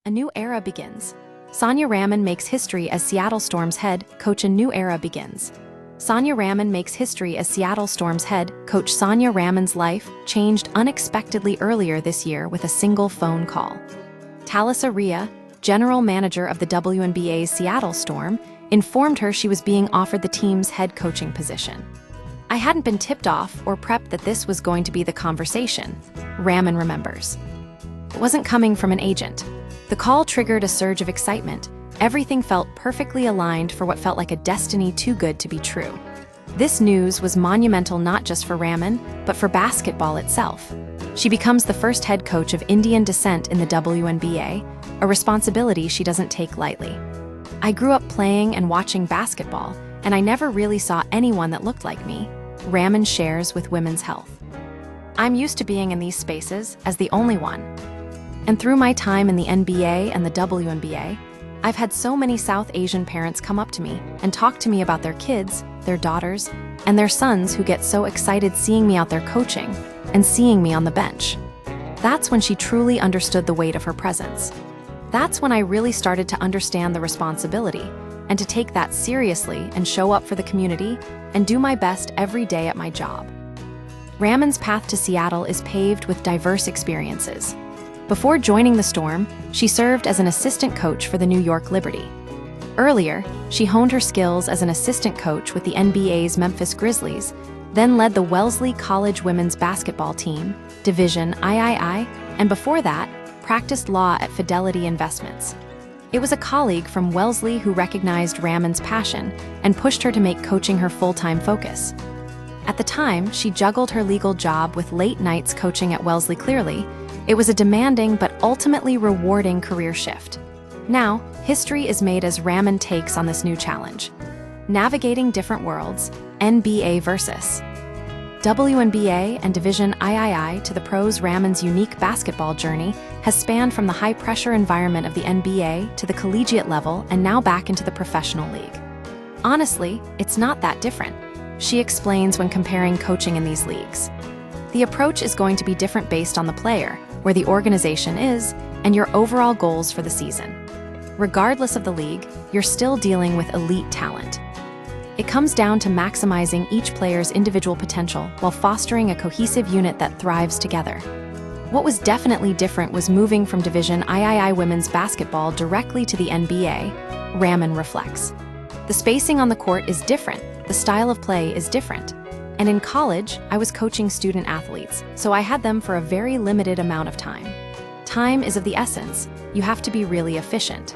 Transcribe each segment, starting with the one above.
A new era begins. Sonia Raman makes history as Seattle Storm's head coach. A new era begins. Sonia Raman makes history as Seattle Storm's head coach. Sonia Raman's life changed unexpectedly earlier this year with a single phone call. Talisa Rhea, general manager of the WNBA's Seattle Storm, informed her she was being offered the team's head coaching position. "I hadn't been tipped off or prepped that this was going to be the conversation," Raman remembers. "It wasn't coming from an agent." The call triggered a surge of excitement. Everything felt perfectly aligned for what felt like a destiny too good to be true. This news was monumental not just for Raman, but for basketball itself. She becomes the first head coach of Indian descent in the WNBA, a responsibility she doesn't take lightly. "I grew up playing and watching basketball, and I never really saw anyone that looked like me," Raman shares with Women's Health. "I'm used to being in these spaces as the only one. And through my time in the NBA and the WNBA, I've had so many South Asian parents come up to me and talk to me about their kids, their daughters, and their sons who get so excited seeing me out there coaching and seeing me on the bench." That's when she truly understood the weight of her presence. "That's when I really started to understand the responsibility and to take that seriously and show up for the community and do my best every day at my job." Raman's path to Seattle is paved with diverse experiences. Before joining the Storm, she served as an assistant coach for the New York Liberty. Earlier, she honed her skills as an assistant coach with the NBA's Memphis Grizzlies, then led the Wellesley College women's basketball team, Division III, and before that, practiced law at Fidelity Investments. It was a colleague from Wellesley who recognized Raman's passion and pushed her to make coaching her full-time focus. At the time, she juggled her legal job with late nights coaching at Wellesley. Clearly, it was a demanding but ultimately rewarding career shift. Now, history is made as Raman takes on this new challenge. Navigating different worlds, NBA versus WNBA and Division III to the pros. Raman's unique basketball journey has spanned from the high-pressure environment of the NBA to the collegiate level and now back into the professional league. "Honestly, it's not that different," she explains when comparing coaching in these leagues. "The approach is going to be different based on the player, where the organization is, and your overall goals for the season. Regardless of the league, you're still dealing with elite talent. It comes down to maximizing each player's individual potential while fostering a cohesive unit that thrives together." What was definitely different was moving from Division III women's basketball directly to the NBA, Raman reflects. "The spacing on the court is different, the style of play is different. And in college, I was coaching student athletes, so I had them for a very limited amount of time. Time is of the essence. You have to be really efficient."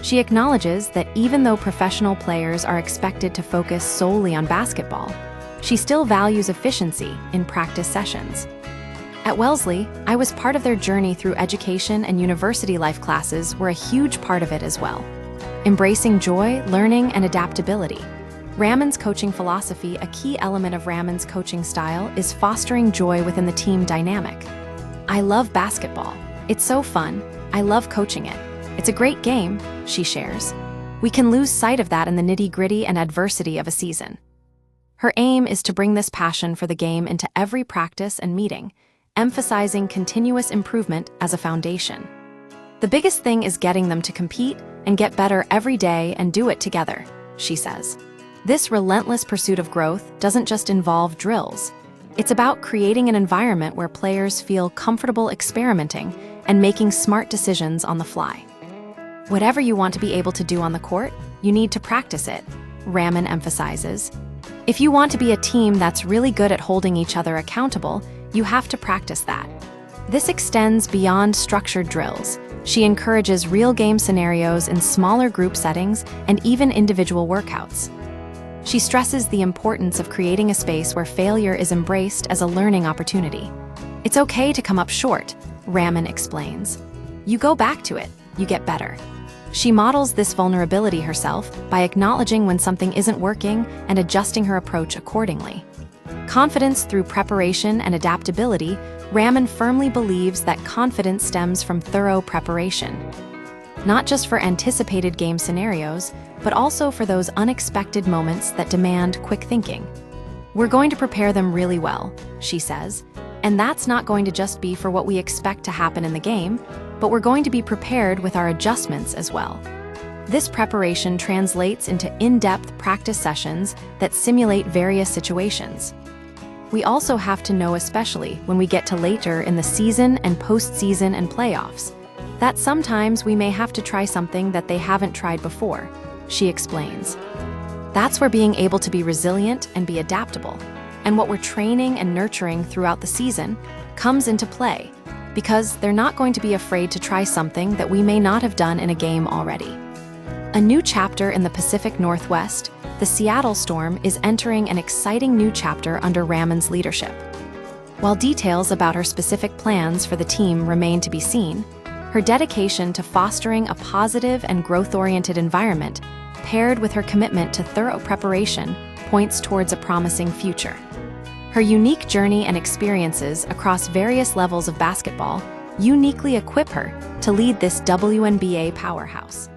She acknowledges that even though professional players are expected to focus solely on basketball, she still values efficiency in practice sessions. "At Wellesley, I was part of their journey through education, and university life classes were a huge part of it as well. Embracing joy, learning, and adaptability." Raman's coaching philosophy. A key element of Raman's coaching style is fostering joy within the team dynamic. "I love basketball. It's so fun. I love coaching it. It's a great game," she shares. "We can lose sight of that in the nitty-gritty and adversity of a season." Her aim is to bring this passion for the game into every practice and meeting, emphasizing continuous improvement as a foundation. "The biggest thing is getting them to compete and get better every day and do it together," she says. This relentless pursuit of growth doesn't just involve drills. It's about creating an environment where players feel comfortable experimenting and making smart decisions on the fly. "Whatever you want to be able to do on the court, you need to practice it," Raman emphasizes. "If you want to be a team that's really good at holding each other accountable, you have to practice that." This extends beyond structured drills. She encourages real game scenarios in smaller group settings and even individual workouts. She stresses the importance of creating a space where failure is embraced as a learning opportunity. "It's okay to come up short," Raman explains. "You go back to it, you get better." She models this vulnerability herself by acknowledging when something isn't working and adjusting her approach accordingly. Confidence through preparation and adaptability. Raman firmly believes that confidence stems from thorough preparation, not just for anticipated game scenarios, but also for those unexpected moments that demand quick thinking. "We're going to prepare them really well," she says, "and that's not going to just be for what we expect to happen in the game. but we're going to be prepared with our adjustments as well. This preparation translates into in-depth practice sessions that simulate various situations. We also have to know, especially when we get to later in the season and postseason and playoffs, that sometimes we may have to try something that they haven't tried before, she explains. That's where being able to be resilient and be adaptable, and what we're training and nurturing throughout the season, comes into play, because they're not going to be afraid to try something that we may not have done in a game already. A new chapter in the Pacific Northwest, the Seattle Storm is entering an exciting new chapter under Raman's leadership. While details about her specific plans for the team remain to be seen, her dedication to fostering a positive and growth-oriented environment, paired with her commitment to thorough preparation, points towards a promising future. Her unique journey and experiences across various levels of basketball uniquely equip her to lead this WNBA powerhouse.